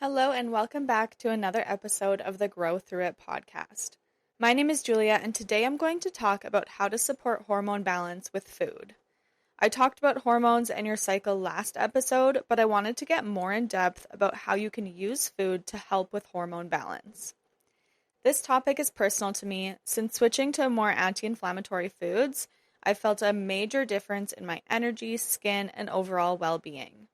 Hello, and welcome back to another episode of the Grow Through It podcast. My name is Julia, and today I'm going to talk about how to support hormone balance with food. I talked about hormones and your cycle last episode, but I wanted to get more in depth about how you can use food to help with hormone balance. This topic is personal to me since switching to more anti-inflammatory foods, I felt a major difference in my energy, skin, and overall well-being.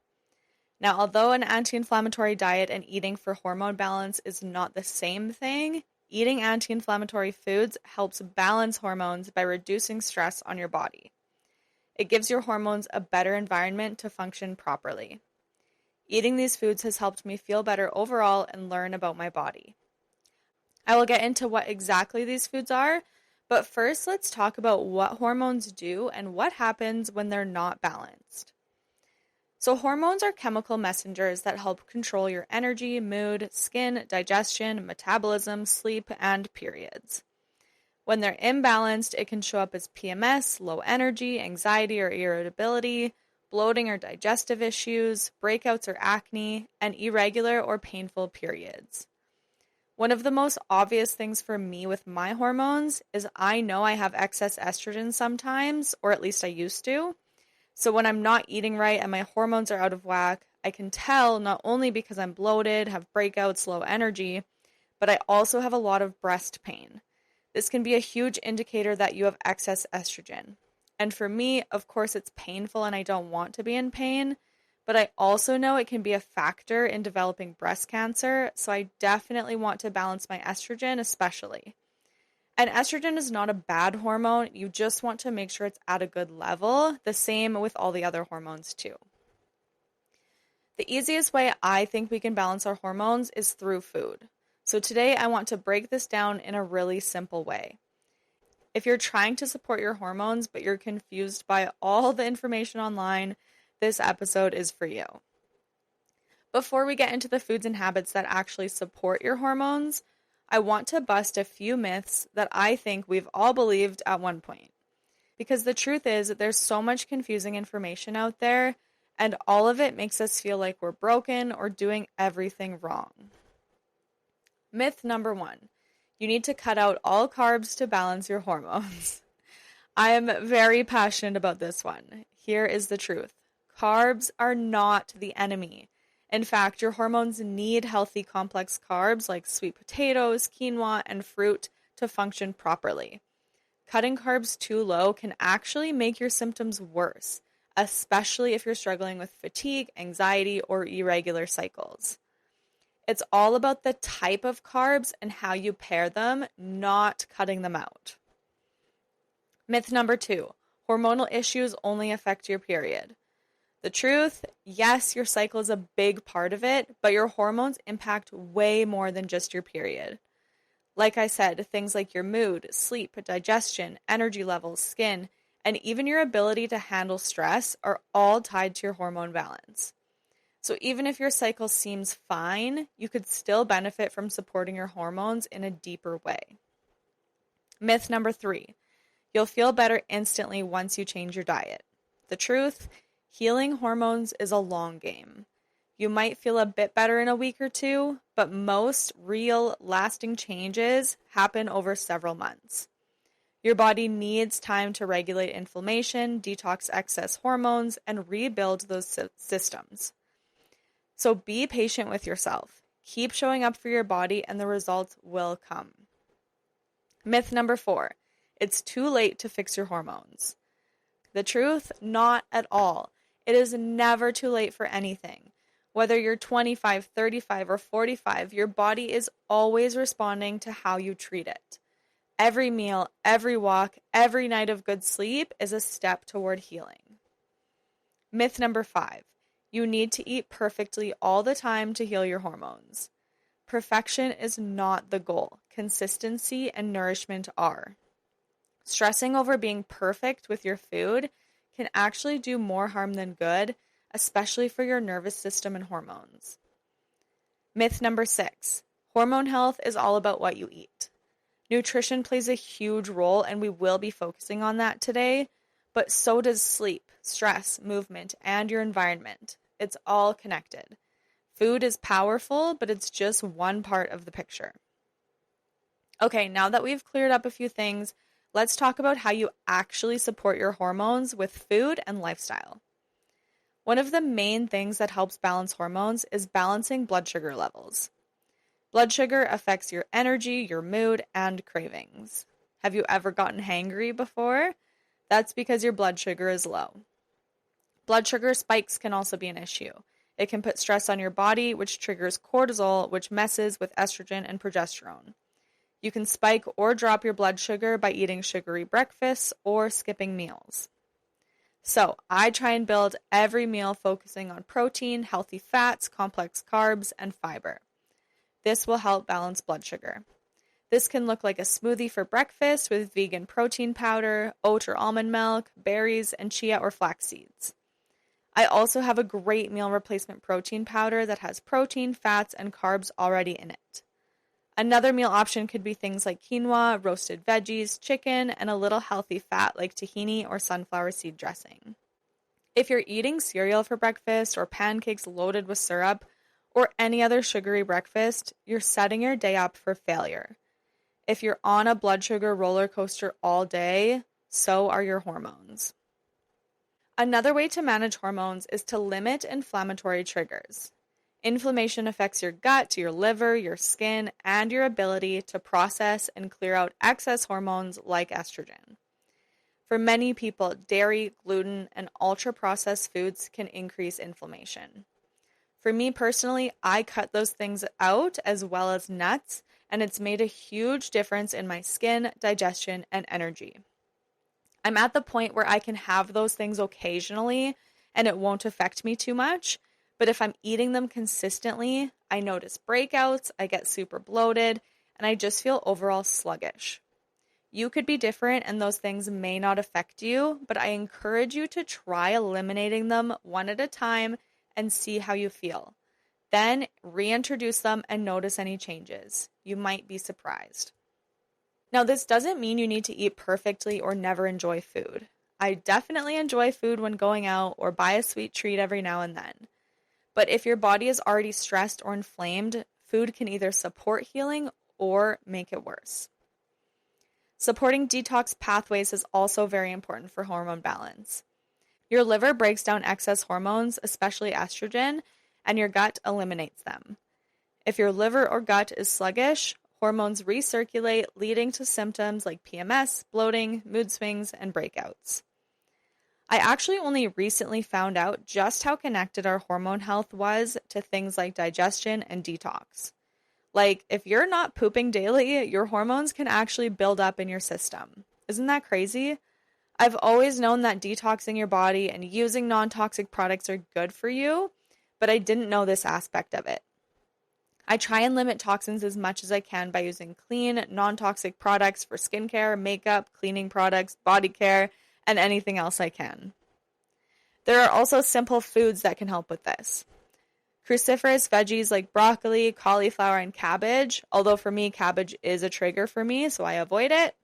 Now, although an anti-inflammatory diet and eating for hormone balance is not the same thing, eating anti-inflammatory foods helps balance hormones by reducing stress on your body. It gives your hormones a better environment to function properly. Eating these foods has helped me feel better overall and learn about my body. I will get into what exactly these foods are, but first let's talk about what hormones do and what happens when they're not balanced. So hormones are chemical messengers that help control your energy, mood, skin, digestion, metabolism, sleep, and periods. When they're imbalanced, it can show up as PMS, low energy, anxiety or irritability, bloating or digestive issues, breakouts or acne, and irregular or painful periods. One of the most obvious things for me with my hormones is I know I have excess estrogen sometimes, or at least I used to. So when I'm not eating right and my hormones are out of whack, I can tell not only because I'm bloated, have breakouts, low energy, but I also have a lot of breast pain. This can be a huge indicator that you have excess estrogen. And for me, of course, it's painful and I don't want to be in pain, but I also know it can be a factor in developing breast cancer, so I definitely want to balance my estrogen especially. And estrogen is not a bad hormone, you just want to make sure it's at a good level, the same with all the other hormones too. The easiest way I think we can balance our hormones is through food. So today I want to break this down in a really simple way. If you're trying to support your hormones but you're confused by all the information online, this episode is for you. Before we get into the foods and habits that actually support your hormones, I want to bust a few myths that I think we've all believed at one point. Because the truth is that there's so much confusing information out there, and all of it makes us feel like we're broken or doing everything wrong. Myth number 1. You need to cut out all carbs to balance your hormones. I am very passionate about this one. Here is the truth. Carbs are not the enemy. In fact, your hormones need healthy complex carbs like sweet potatoes, quinoa, and fruit to function properly. Cutting carbs too low can actually make your symptoms worse, especially if you're struggling with fatigue, anxiety, or irregular cycles. It's all about the type of carbs and how you pair them, not cutting them out. Myth number 2, hormonal issues only affect your period. The truth, yes, your cycle is a big part of it, but your hormones impact way more than just your period. Like I said, things like your mood, sleep, digestion, energy levels, skin, and even your ability to handle stress are all tied to your hormone balance. So even if your cycle seems fine, you could still benefit from supporting your hormones in a deeper way. Myth number 3, you'll feel better instantly once you change your diet. The truth, healing hormones is a long game. You might feel a bit better in a week or two, but most real, lasting changes happen over several months. Your body needs time to regulate inflammation, detox excess hormones, and rebuild those systems. So be patient with yourself. Keep showing up for your body and the results will come. Myth number 4, it's too late to fix your hormones. The truth, not at all. It is never too late for anything. Whether you're 25, 35, or 45, your body is always responding to how you treat it. Every meal, every walk, every night of good sleep is a step toward healing. Myth number 5, you need to eat perfectly all the time to heal your hormones. Perfection is not the goal. Consistency and nourishment are. Stressing over being perfect with your food can actually do more harm than good, especially for your nervous system and hormones. Myth number 6, hormone health is all about what you eat. Nutrition plays a huge role, and we will be focusing on that today, but so does sleep, stress, movement, and your environment. It's all connected. Food is powerful, but it's just one part of the picture. Okay, now that we've cleared up a few things, let's talk about how you actually support your hormones with food and lifestyle. One of the main things that helps balance hormones is balancing blood sugar levels. Blood sugar affects your energy, your mood, and cravings. Have you ever gotten hangry before? That's because your blood sugar is low. Blood sugar spikes can also be an issue. It can put stress on your body, which triggers cortisol, which messes with estrogen and progesterone. You can spike or drop your blood sugar by eating sugary breakfasts or skipping meals. So, I try and build every meal focusing on protein, healthy fats, complex carbs, and fiber. This will help balance blood sugar. This can look like a smoothie for breakfast with vegan protein powder, oat or almond milk, berries, and chia or flax seeds. I also have a great meal replacement protein powder that has protein, fats, and carbs already in it. Another meal option could be things like quinoa, roasted veggies, chicken, and a little healthy fat like tahini or sunflower seed dressing. If you're eating cereal for breakfast or pancakes loaded with syrup or any other sugary breakfast, you're setting your day up for failure. If you're on a blood sugar roller coaster all day, so are your hormones. Another way to manage hormones is to limit inflammatory triggers. Inflammation affects your gut, your liver, your skin, and your ability to process and clear out excess hormones like estrogen. For many people, dairy, gluten, and ultra-processed foods can increase inflammation. For me personally, I cut those things out as well as nuts, and it's made a huge difference in my skin, digestion, and energy. I'm at the point where I can have those things occasionally, and it won't affect me too much. But if I'm eating them consistently, I notice breakouts, I get super bloated, and I just feel overall sluggish. You could be different and those things may not affect you, but I encourage you to try eliminating them one at a time and see how you feel. Then reintroduce them and notice any changes. You might be surprised. Now, this doesn't mean you need to eat perfectly or never enjoy food. I definitely enjoy food when going out or buy a sweet treat every now and then. But if your body is already stressed or inflamed, food can either support healing or make it worse. Supporting detox pathways is also very important for hormone balance. Your liver breaks down excess hormones, especially estrogen, and your gut eliminates them. If your liver or gut is sluggish, hormones recirculate, leading to symptoms like PMS, bloating, mood swings, and breakouts. I actually only recently found out just how connected our hormone health was to things like digestion and detox. Like, if you're not pooping daily, your hormones can actually build up in your system. Isn't that crazy? I've always known that detoxing your body and using non-toxic products are good for you, but I didn't know this aspect of it. I try and limit toxins as much as I can by using clean, non-toxic products for skincare, makeup, cleaning products, body care, and anything else I can. There are also simple foods that can help with this. Cruciferous veggies like broccoli, cauliflower, and cabbage, although for me, cabbage is a trigger for me, so I avoid it.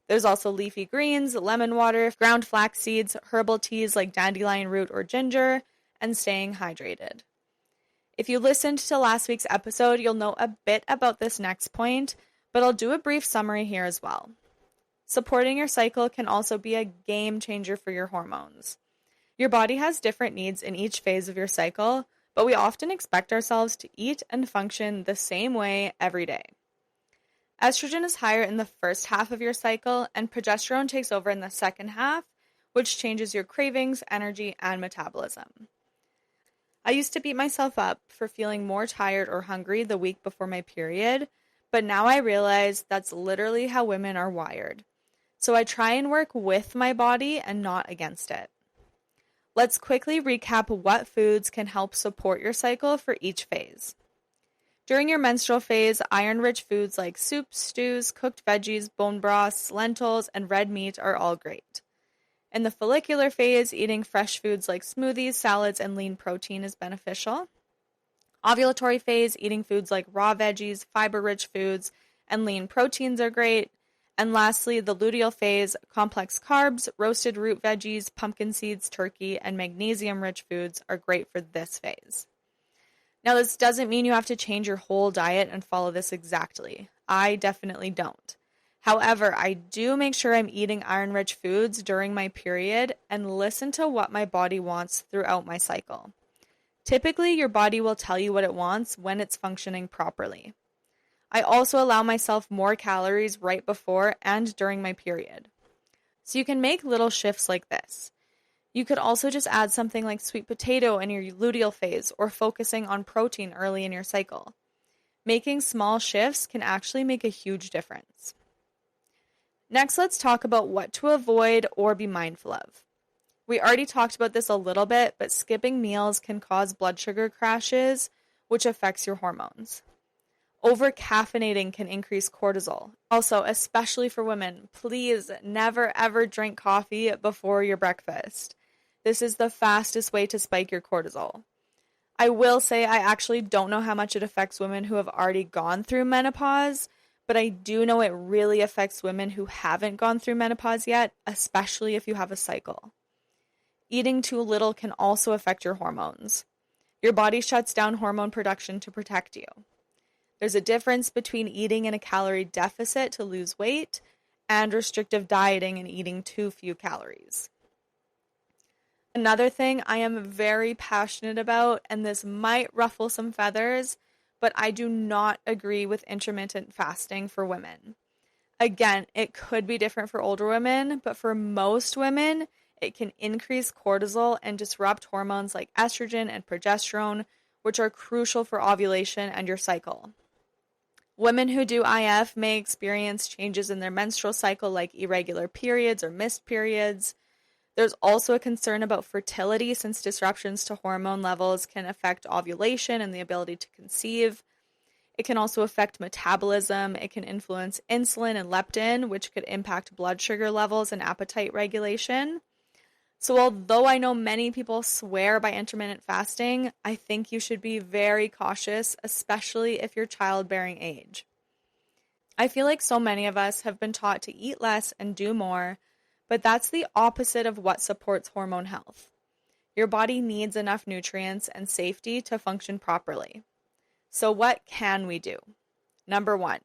There's also leafy greens, lemon water, ground flax seeds, herbal teas like dandelion root or ginger, and staying hydrated. If you listened to last week's episode, you'll know a bit about this next point, but I'll do a brief summary here as well. Supporting your cycle can also be a game changer for your hormones. Your body has different needs in each phase of your cycle, but we often expect ourselves to eat and function the same way every day. Estrogen is higher in the first half of your cycle, and progesterone takes over in the second half, which changes your cravings, energy, and metabolism. I used to beat myself up for feeling more tired or hungry the week before my period, but now I realize that's literally how women are wired. So I try and work with my body and not against it. Let's quickly recap what foods can help support your cycle for each phase. During your menstrual phase, iron-rich foods like soups, stews, cooked veggies, bone broths, lentils, and red meat are all great. In the follicular phase, eating fresh foods like smoothies, salads, and lean protein is beneficial. Ovulatory phase, eating foods like raw veggies, fiber-rich foods, and lean proteins are great. And lastly, the luteal phase, complex carbs, roasted root veggies, pumpkin seeds, turkey, and magnesium-rich foods are great for this phase. Now, this doesn't mean you have to change your whole diet and follow this exactly. I definitely don't. However, I do make sure I'm eating iron-rich foods during my period and listen to what my body wants throughout my cycle. Typically, your body will tell you what it wants when it's functioning properly. I also allow myself more calories right before and during my period. So you can make little shifts like this. You could also just add something like sweet potato in your luteal phase or focusing on protein early in your cycle. Making small shifts can actually make a huge difference. Next, let's talk about what to avoid or be mindful of. We already talked about this a little bit, but skipping meals can cause blood sugar crashes, which affects your hormones. Over-caffeinating can increase cortisol. Also, especially for women, please never ever drink coffee before your breakfast. This is the fastest way to spike your cortisol. I will say I actually don't know how much it affects women who have already gone through menopause, but I do know it really affects women who haven't gone through menopause yet, especially if you have a cycle. Eating too little can also affect your hormones. Your body shuts down hormone production to protect you. There's a difference between eating in a calorie deficit to lose weight and restrictive dieting and eating too few calories. Another thing I am very passionate about, and this might ruffle some feathers, but I do not agree with intermittent fasting for women. Again, it could be different for older women, but for most women, it can increase cortisol and disrupt hormones like estrogen and progesterone, which are crucial for ovulation and your cycle. Women who do IF may experience changes in their menstrual cycle like irregular periods or missed periods. There's also a concern about fertility since disruptions to hormone levels can affect ovulation and the ability to conceive. It can also affect metabolism. It can influence insulin and leptin, which could impact blood sugar levels and appetite regulation. So although I know many people swear by intermittent fasting, I think you should be very cautious, especially if you're childbearing age. I feel like so many of us have been taught to eat less and do more, but that's the opposite of what supports hormone health. Your body needs enough nutrients and safety to function properly. So what can we do? Number 1,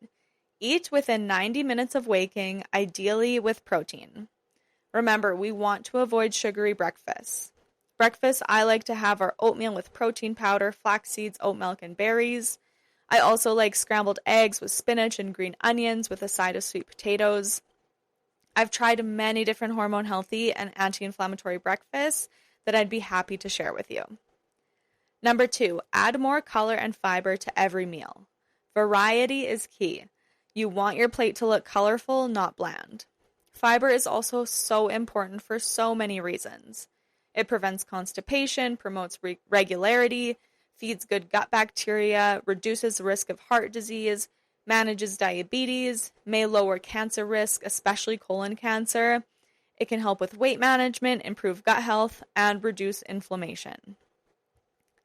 eat within 90 minutes of waking, ideally with protein. Remember, we want to avoid sugary breakfasts. Breakfast, I like to have our oatmeal with protein powder, flax seeds, oat milk, and berries. I also like scrambled eggs with spinach and green onions with a side of sweet potatoes. I've tried many different hormone healthy and anti-inflammatory breakfasts that I'd be happy to share with you. Number 2, add more color and fiber to every meal. Variety is key. You want your plate to look colorful, not bland. Fiber is also so important for so many reasons. It prevents constipation, promotes regularity, feeds good gut bacteria, reduces the risk of heart disease, manages diabetes, may lower cancer risk, especially colon cancer. It can help with weight management, improve gut health, and reduce inflammation.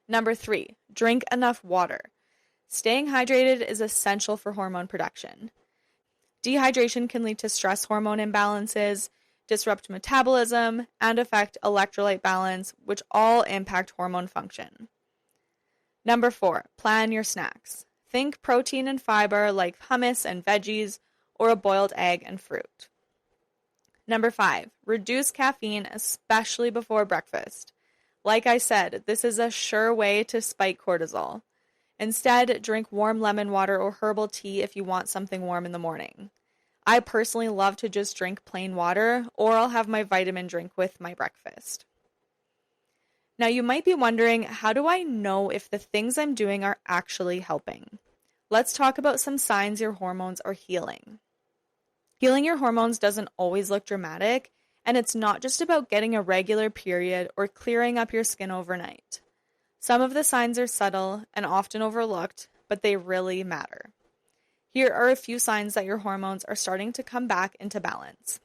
Number 3, drink enough water. Staying hydrated is essential for hormone production. Dehydration can lead to stress hormone imbalances, disrupt metabolism, and affect electrolyte balance, which all impact hormone function. Number 4, plan your snacks. Think protein and fiber like hummus and veggies, or a boiled egg and fruit. Number 5, reduce caffeine, especially before breakfast. Like I said, this is a sure way to spike cortisol. Instead, drink warm lemon water or herbal tea if you want something warm in the morning. I personally love to just drink plain water, or I'll have my vitamin drink with my breakfast. Now you might be wondering, how do I know if the things I'm doing are actually helping? Let's talk about some signs your hormones are healing. Healing your hormones doesn't always look dramatic, and it's not just about getting a regular period or clearing up your skin overnight. Some of the signs are subtle and often overlooked, but they really matter. Here are a few signs that your hormones are starting to come back into balance.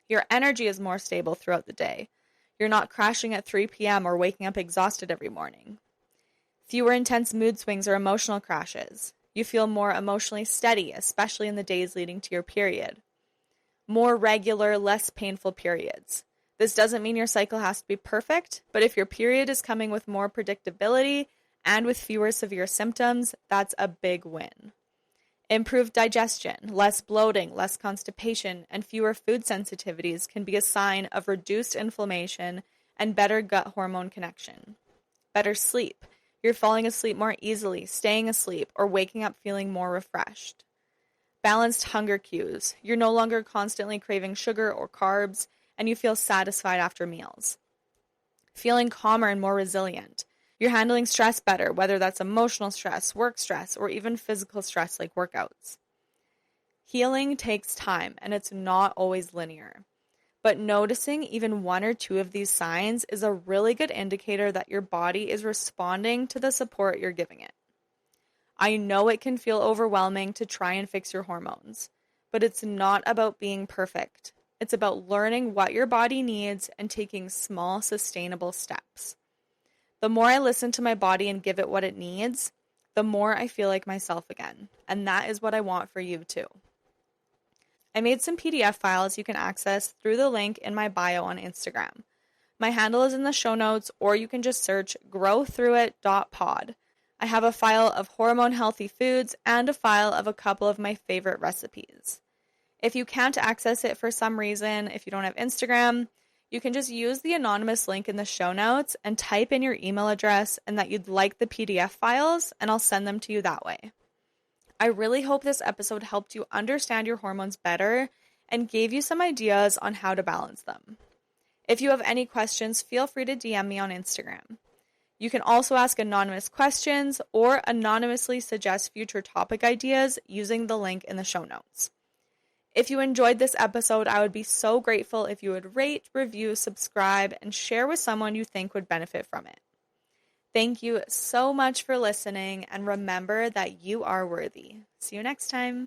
Your energy is more stable throughout the day. You're not crashing at 3 p.m. or waking up exhausted every morning. Fewer intense mood swings or emotional crashes. You feel more emotionally steady, especially in the days leading to your period. More regular, less painful periods. This doesn't mean your cycle has to be perfect, but if your period is coming with more predictability and with fewer severe symptoms, that's a big win. Improved digestion, less bloating, less constipation, and fewer food sensitivities can be a sign of reduced inflammation and better gut hormone connection. Better sleep. You're falling asleep more easily, staying asleep, or waking up feeling more refreshed. Balanced hunger cues. You're no longer constantly craving sugar or carbs, and you feel satisfied after meals. Feeling calmer and more resilient. You're handling stress better, whether that's emotional stress, work stress, or even physical stress like workouts. Healing takes time, and it's not always linear. But noticing even one or two of these signs is a really good indicator that your body is responding to the support you're giving it. I know it can feel overwhelming to try and fix your hormones, but it's not about being perfect. It's about learning what your body needs and taking small, sustainable steps. The more I listen to my body and give it what it needs, the more I feel like myself again. And that is what I want for you too. I made some PDF files you can access through the link in my bio on Instagram. My handle is in the show notes, or you can just search growthroughit.pod. I have a file of hormone healthy foods and a file of a couple of my favorite recipes. If you can't access it for some reason, if you don't have Instagram, you can just use the anonymous link in the show notes and type in your email address and that you'd like the PDF files, and I'll send them to you that way. I really hope this episode helped you understand your hormones better and gave you some ideas on how to balance them. If you have any questions, feel free to DM me on Instagram. You can also ask anonymous questions or anonymously suggest future topic ideas using the link in the show notes. If you enjoyed this episode, I would be so grateful if you would rate, review, subscribe, and share with someone you think would benefit from it. Thank you so much for listening, and remember that you are worthy. See you next time.